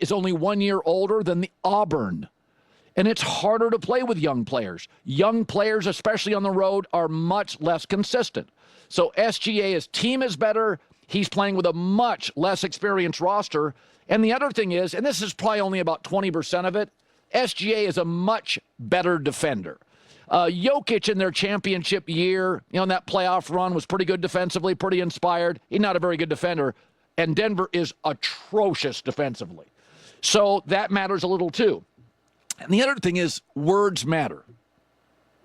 is only 1 year older than the Auburn. And it's harder to play with young players. Young players, especially on the road, are much less consistent. So SGA's team is better. He's playing with a much less experienced roster. And the other thing is, and this is probably only about 20% of it, SGA is a much better defender. Jokic in their championship year, in that playoff run was pretty good defensively, pretty inspired. He's not a very good defender. And Denver is atrocious defensively. So that matters a little too. And the other thing is words matter.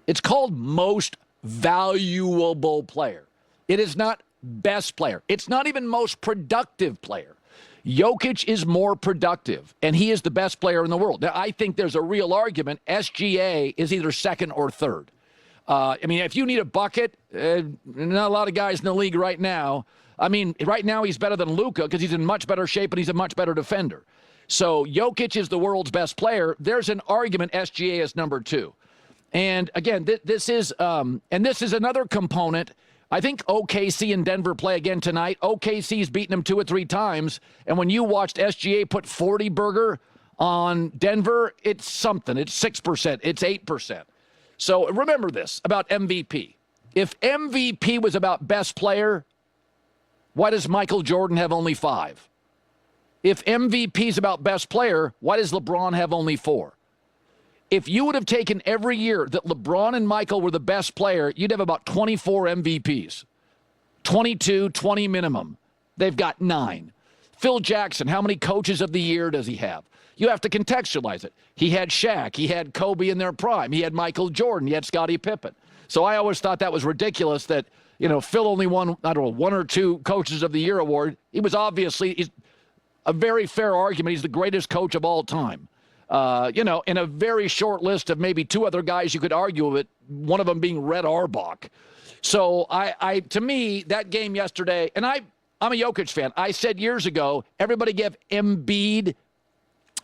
It's called most valuable player. It is not best player. It's not even most productive player. Jokic is more productive, and he is the best player in the world. Now, I think there's a real argument. SGA is either second or third. If you need a bucket, not a lot of guys in the league right now. Right now he's better than Luka because he's in much better shape and he's a much better defender. So Jokic is the world's best player. There's an argument SGA is number 2. And again, this is another component. I think OKC and Denver play again tonight. OKC's beaten them 2 or 3 times. And when you watched SGA put 40-burger on Denver, it's something. It's 6%. It's 8%. So remember this about MVP. If MVP was about best player, why does Michael Jordan have only 5? If MVP is about best player, why does LeBron have only 4? If you would have taken every year that LeBron and Michael were the best player, you'd have about 24 MVPs. 22, 20 minimum. They've got 9. Phil Jackson, how many coaches of the year does he have? You have to contextualize it. He had Shaq. He had Kobe in their prime. He had Michael Jordan. He had Scottie Pippen. So I always thought that was ridiculous that, Phil only won, 1 or 2 coaches of the year award. He was obviously a very fair argument. He's the greatest coach of all time. In a very short list of maybe 2 other guys you could argue with, one of them being Red Auerbach. So to me, that game yesterday, and I'm a Jokic fan. I said years ago, everybody gave Embiid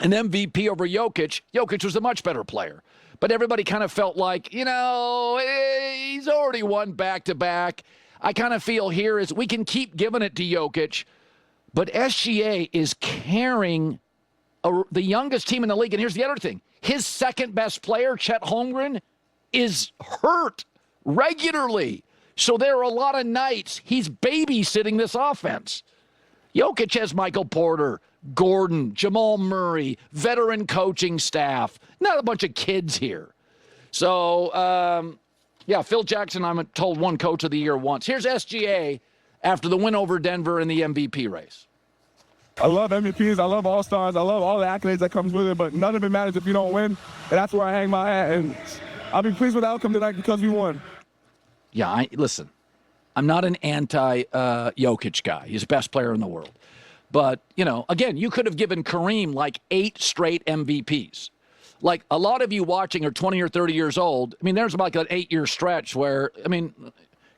an MVP over Jokic. Jokic was a much better player. But everybody kind of felt like, he's already won back-to-back. I kind of feel here is we can keep giving it to Jokic, but SGA is carrying the youngest team in the league. And here's the other thing. His second best player, Chet Holmgren, is hurt regularly. So there are a lot of nights he's babysitting this offense. Jokic has Michael Porter, Gordon, Jamal Murray, veteran coaching staff, not a bunch of kids here. So, Phil Jackson, I'm told, won Coach of the Year once. Here's SGA after the win over Denver in the MVP race. I love MVPs. I love All-Stars. I love all the accolades that comes with it, but none of it matters if you don't win. And that's where I hang my hat. And I'll be pleased with the outcome tonight because we won. Yeah, listen, I'm not an anti-Jokic guy. He's the best player in the world. But, again, you could have given Kareem like 8 straight MVPs. Like a lot of you watching are 20 or 30 years old. There's about an 8-year stretch where,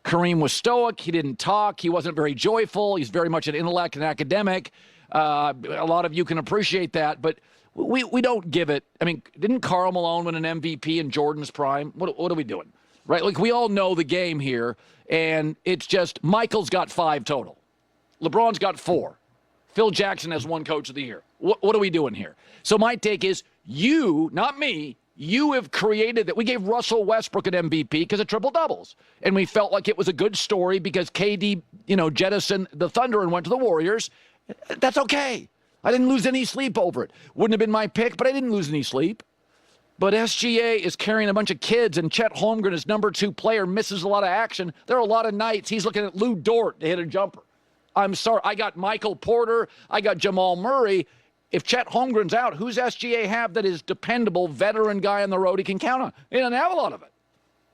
Kareem was stoic. He didn't talk. He wasn't very joyful. He's very much an intellect and academic. A lot of you can appreciate that, but we don't give it. Didn't Karl Malone win an MVP in Jordan's prime? What are we doing? Right? Like, we all know the game here, and it's just Michael's got 5 total. LeBron's got 4. Phil Jackson has 1 Coach of the Year. What are we doing here? So my take is you, not me, you have created that. We gave Russell Westbrook an MVP because of triple-doubles, and we felt like it was a good story because KD, jettisoned the Thunder and went to the Warriors. That's okay. I didn't lose any sleep over it. Wouldn't have been my pick, but I didn't lose any sleep. But SGA is carrying a bunch of kids, and Chet Holmgren, his number 2 player, misses a lot of action. There are a lot of nights he's looking at Lou Dort to hit a jumper. I'm sorry. I got Michael Porter. I got Jamal Murray. If Chet Holmgren's out, who's SGA have that is dependable, veteran guy on the road he can count on? He doesn't have a lot of it.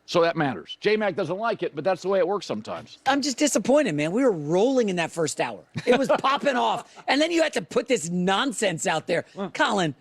So that matters. J-Mac doesn't like it, but that's the way it works sometimes. I'm just disappointed, man. We were rolling in that first hour. It was popping off. And then you had to put this nonsense out there. Colin,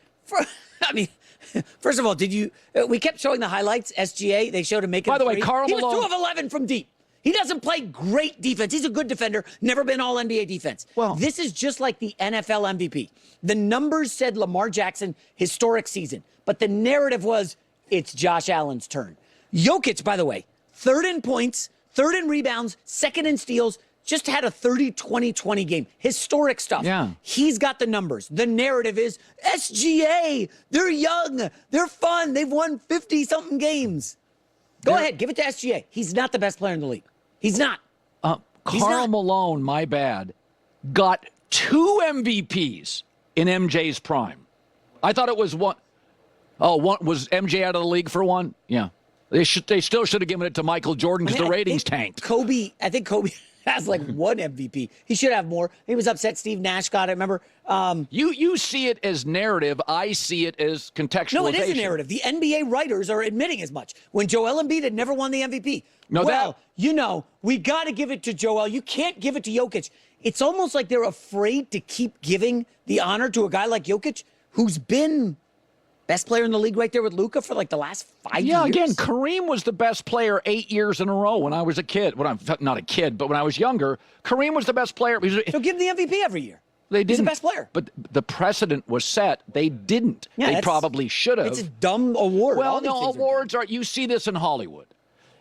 first of all, we kept showing the highlights, SGA. They showed him making By the way, Karl Malone. He was 2 Malone. of 11 from deep. He doesn't play great defense. He's a good defender, never been all-NBA defense. Well, this is just like the NFL MVP. The numbers said Lamar Jackson, historic season. But the narrative was, it's Josh Allen's turn. Jokic, by the way, 3rd in points, 3rd in rebounds, 2nd in steals, just had a 30-20-20 game. Historic stuff. Yeah. He's got the numbers. The narrative is SGA. They're young. They're fun. They've won 50-something games. Go ahead. Give it to SGA. He's not the best player in the league. He's not. Karl Malone, my bad, got 2 MVPs in MJ's prime. I thought it was one. Oh, one was MJ out of the league for one? Yeah. They still should have given it to Michael Jordan because the ratings tanked. I think Kobe has like 1 MVP. He should have more. He was upset Steve Nash got it, remember? You see it as narrative. I see it as contextualization. No, it is a narrative. The NBA writers are admitting as much. When Joel Embiid had never won the MVP. We got to give it to Joel. You can't give it to Jokic. It's almost like they're afraid to keep giving the honor to a guy like Jokic, who's been best player in the league right there with Luka for like the last 5 years. Yeah, again, Kareem was the best player 8 years in a row when I was a kid. When I'm not a kid, but when I was younger, Kareem was the best player. So give him the MVP every year. They didn't. He's the best player. But the precedent was set. They didn't. Yeah, they probably should have. It's a dumb award. Well, no, awards are. You see this in Hollywood.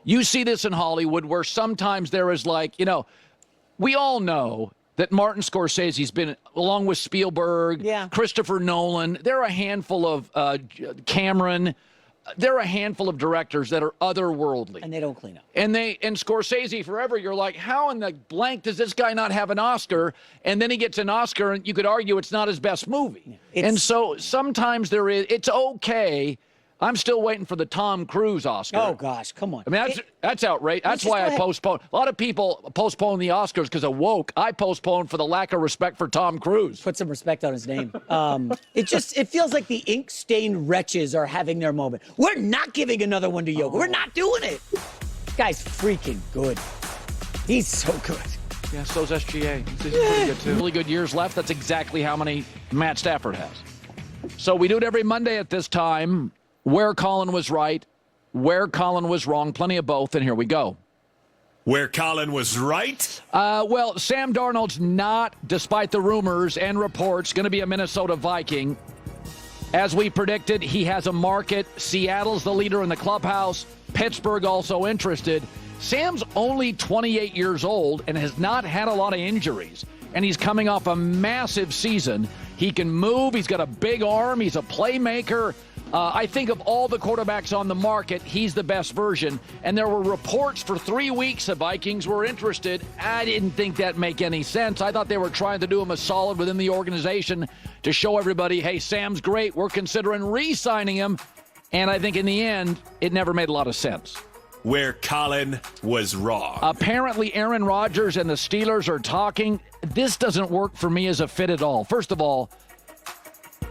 You see this in Hollywood where sometimes there is like, we all know that Martin Scorsese's been, along with Spielberg, Christopher Nolan, there are a handful of Cameron, there are a handful of directors that are otherworldly. And they don't clean up. And Scorsese forever, you're like, how in the blank does this guy not have an Oscar? And then he gets an Oscar, and you could argue it's not his best movie. Yeah, and so sometimes it's okay. I'm still waiting for the Tom Cruise Oscar. Oh, gosh, come on. I mean, that's outrageous. That's why I postpone. A lot of people postpone the Oscars because of woke. I postpone for the lack of respect for Tom Cruise. Put some respect on his name. It feels like the ink-stained wretches are having their moment. We're not giving another one to Jokic. We're not doing it. This guy's freaking good. He's so good. Yeah, so's SGA. He's pretty good, too. Really good years left. That's exactly how many Matt Stafford has. So we do it every Monday at this time. Where Colin was right, where Colin was wrong, plenty of both, and here we go. Where Colin was right? Well, Sam Darnold's not, despite the rumors and reports, going to be a Minnesota Viking. As we predicted, he has a market. Seattle's the leader in the clubhouse. Pittsburgh also interested. Sam's only 28 years old and has not had a lot of injuries, and he's coming off a massive season. He can move. He's got a big arm. He's a playmaker. I think of all the quarterbacks on the market, he's the best version. And there were reports for 3 weeks the Vikings were interested. I didn't think that make any sense. I thought they were trying to do him a solid within the organization to show everybody, hey, Sam's great. We're considering re-signing him. And I think in the end, it never made a lot of sense. Where Colin was wrong. Apparently, Aaron Rodgers and the Steelers are talking. This doesn't work for me as a fit at all. First of all,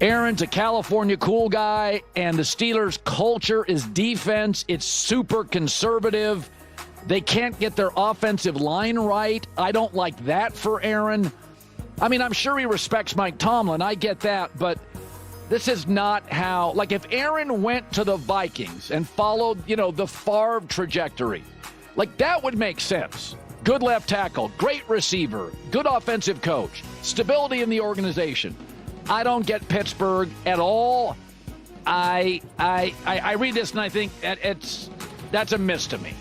Aaron's a California cool guy, and the Steelers' culture is defense. It's super conservative. They can't get their offensive line right. I don't like that for Aaron. I mean, I'm sure he respects Mike Tomlin. I get that, but this is not how. Like, if Aaron went to the Vikings and followed, the Favre trajectory, like, that would make sense. Good left tackle, great receiver, good offensive coach, stability in the organization. I don't get Pittsburgh at all. I read this and I think that's a miss to me.